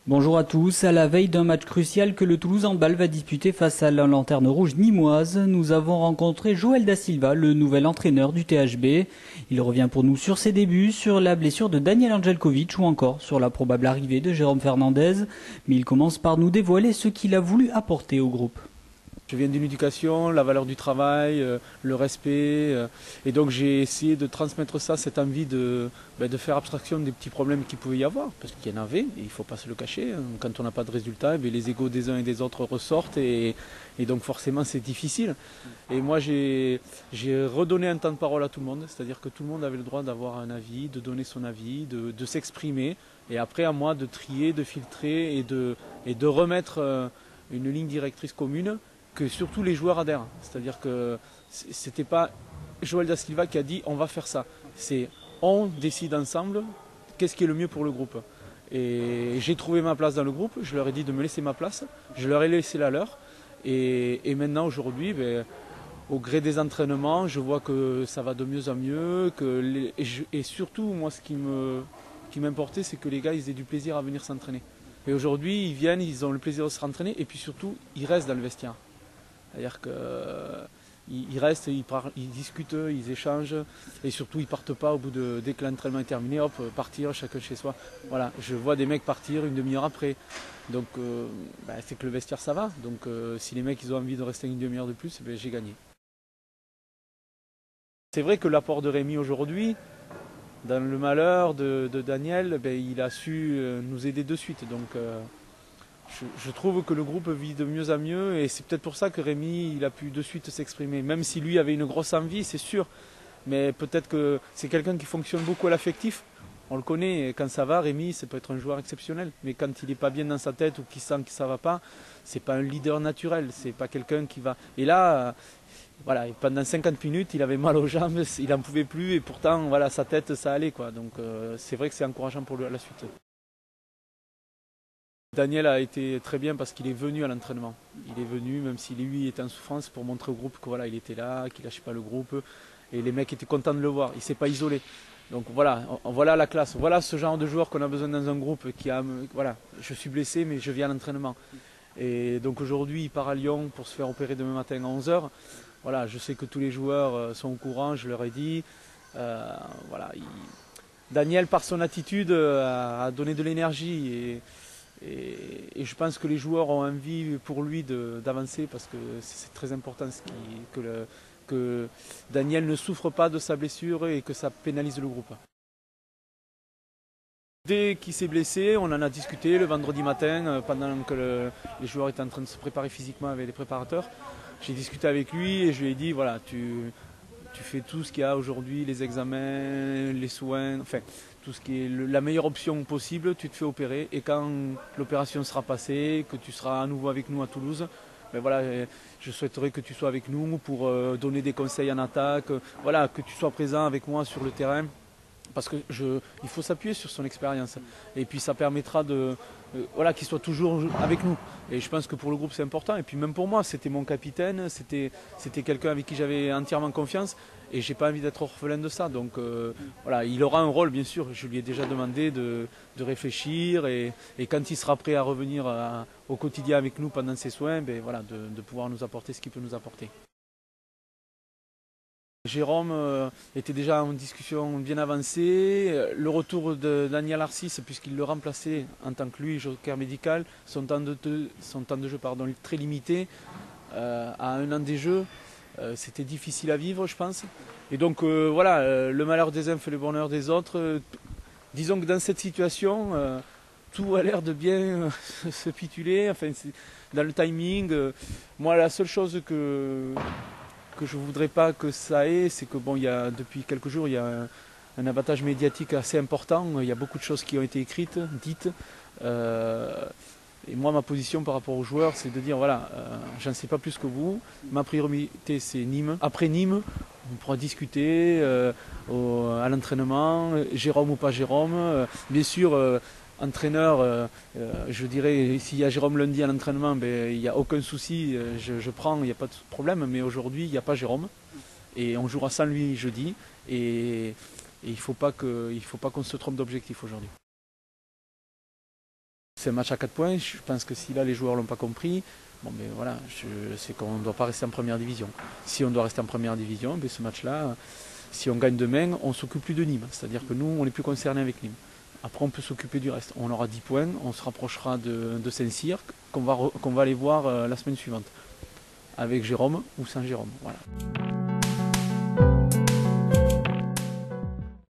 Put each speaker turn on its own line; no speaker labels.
Bonjour à tous, à la veille d'un match crucial que le Toulouse Handball va disputer face à la Lanterne Rouge nîmoise, nous avons rencontré Joël Da Silva, le nouvel entraîneur du THB. Il revient pour nous sur ses débuts, sur la blessure de Daniel Angelkovic ou encore sur la probable arrivée de Jérôme Fernandez. Mais il commence par nous dévoiler ce qu'il a voulu apporter au groupe.
Je viens d'une éducation, la valeur du travail, le respect, et donc j'ai essayé de transmettre ça, cette envie de faire abstraction des petits problèmes qu'il pouvait y avoir, parce qu'il y en avait, et il ne faut pas se le cacher. Quand on n'a pas de résultat, les égos des uns et des autres ressortent, et donc forcément c'est difficile. Et moi j'ai redonné un temps de parole à tout le monde, c'est-à-dire que tout le monde avait le droit d'avoir un avis, de donner son avis, de s'exprimer, et après à moi de trier, de filtrer et de remettre une ligne directrice commune, que surtout les joueurs adhèrent. C'est-à-dire que c'était pas Joël Da Silva qui a dit on va faire ça. C'est on décide ensemble qu'est-ce qui est le mieux pour le groupe. Et j'ai trouvé ma place dans le groupe, je leur ai dit de me laisser ma place, je leur ai laissé la leur. Et maintenant aujourd'hui, au gré des entraînements, je vois que ça va de mieux en mieux. Et surtout, moi ce qui m'importait, c'est que les gars ils aient du plaisir à venir s'entraîner. Et aujourd'hui, ils viennent, ils ont le plaisir de se rentraîner et puis surtout, ils restent dans le vestiaire. C'est-à-dire qu'ils restent, ils discutent, ils échangent et surtout ils partent pas au bout dès que l'entraînement est terminé, hop, partir chacun chez soi. Voilà, je vois des mecs partir une demi-heure après. Donc c'est que le vestiaire ça va. Donc si les mecs ils ont envie de rester une demi-heure de plus, j'ai gagné. C'est vrai que l'apport de Rémi aujourd'hui, dans le malheur de Daniel, il a su nous aider de suite. Donc je trouve que le groupe vit de mieux en mieux et c'est peut-être pour ça que Rémi il a pu de suite s'exprimer. Même si lui avait une grosse envie, c'est sûr, mais peut-être que c'est quelqu'un qui fonctionne beaucoup à l'affectif. On le connaît, et quand ça va, Rémi, ça peut être un joueur exceptionnel. Mais quand il n'est pas bien dans sa tête ou qu'il sent que ça ne va pas, c'est pas un leader naturel, c'est pas quelqu'un qui va... Et là, voilà, pendant 50 minutes, il avait mal aux jambes, il n'en pouvait plus et pourtant, voilà, sa tête, ça allait, quoi. Donc c'est vrai que c'est encourageant pour la suite. Daniel a été très bien parce qu'il est venu à l'entraînement. Il est venu, même si lui était en souffrance, pour montrer au groupe que voilà, il était là, qu'il ne lâchait pas le groupe. Et les mecs étaient contents de le voir. Il ne s'est pas isolé. Donc voilà, voilà la classe. Voilà ce genre de joueur qu'on a besoin dans un groupe qui a. Voilà, je suis blessé, mais je viens à l'entraînement. Et donc aujourd'hui, il part à Lyon pour se faire opérer demain matin à 11 h. Voilà, je sais que tous les joueurs sont au courant, je leur ai dit. Voilà, Daniel, par son attitude, a donné de l'énergie. Et je pense que les joueurs ont envie pour lui d'avancer parce que c'est très important que Daniel ne souffre pas de sa blessure et que ça pénalise le groupe. Dès qu'il s'est blessé, on en a discuté le vendredi matin pendant que les joueurs étaient en train de se préparer physiquement avec les préparateurs. J'ai discuté avec lui et je lui ai dit voilà, tu fais tout ce qu'il y a aujourd'hui, les examens, les soins, enfin tout ce qui est la meilleure option possible, tu te fais opérer et quand l'opération sera passée, que tu seras à nouveau avec nous à Toulouse, voilà, je souhaiterais que tu sois avec nous pour donner des conseils en attaque, voilà, que tu sois présent avec moi sur le terrain. Parce qu'il faut s'appuyer sur son expérience et puis ça permettra voilà, qu'il soit toujours avec nous. Et je pense que pour le groupe c'est important et puis même pour moi c'était mon capitaine, c'était quelqu'un avec qui j'avais entièrement confiance et j'ai pas envie d'être orphelin de ça. Donc voilà, il aura un rôle bien sûr, je lui ai déjà demandé de réfléchir et quand il sera prêt à revenir au quotidien avec nous pendant ses soins, voilà, de pouvoir nous apporter ce qu'il peut nous apporter. Jérôme était déjà en discussion bien avancée. Le retour de Daniel Arcis, puisqu'il le remplaçait en tant que lui, joker médical, son temps de jeu très limité, à un an des jeux, c'était difficile à vivre, je pense. Et donc voilà, le malheur des uns fait le bonheur des autres. Disons que dans cette situation, tout a l'air de bien se pituler, enfin, dans le timing. Moi, la seule chose que je ne voudrais pas que ça ait, c'est que bon, depuis quelques jours, il y a un abattage médiatique assez important. Il y a beaucoup de choses qui ont été écrites, dites. Et moi, ma position par rapport aux joueurs, c'est de dire, voilà, j'en sais pas plus que vous. Ma priorité, c'est Nîmes. Après Nîmes, on pourra discuter à l'entraînement, Jérôme ou pas Jérôme. Bien sûr, entraîneur, je dirais, s'il y a Jérôme lundi à l'entraînement, il n'y a aucun souci, je prends, il n'y a pas de problème. Mais aujourd'hui, il n'y a pas Jérôme. Et on jouera sans lui jeudi. Et il ne faut pas qu'on se trompe d'objectif aujourd'hui. C'est un match à 4 points, je pense que si là les joueurs ne l'ont pas compris, bon, ben voilà, c'est qu'on ne doit pas rester en première division. Si on doit rester en première division, ben ce match-là, si on gagne demain, on ne s'occupe plus de Nîmes. C'est-à-dire que nous, on n'est plus concernés avec Nîmes. Après, on peut s'occuper du reste. On aura 10 points, on se rapprochera de Saint-Cyr, qu'on va aller voir la semaine suivante, avec Jérôme ou Saint-Jérôme. Voilà.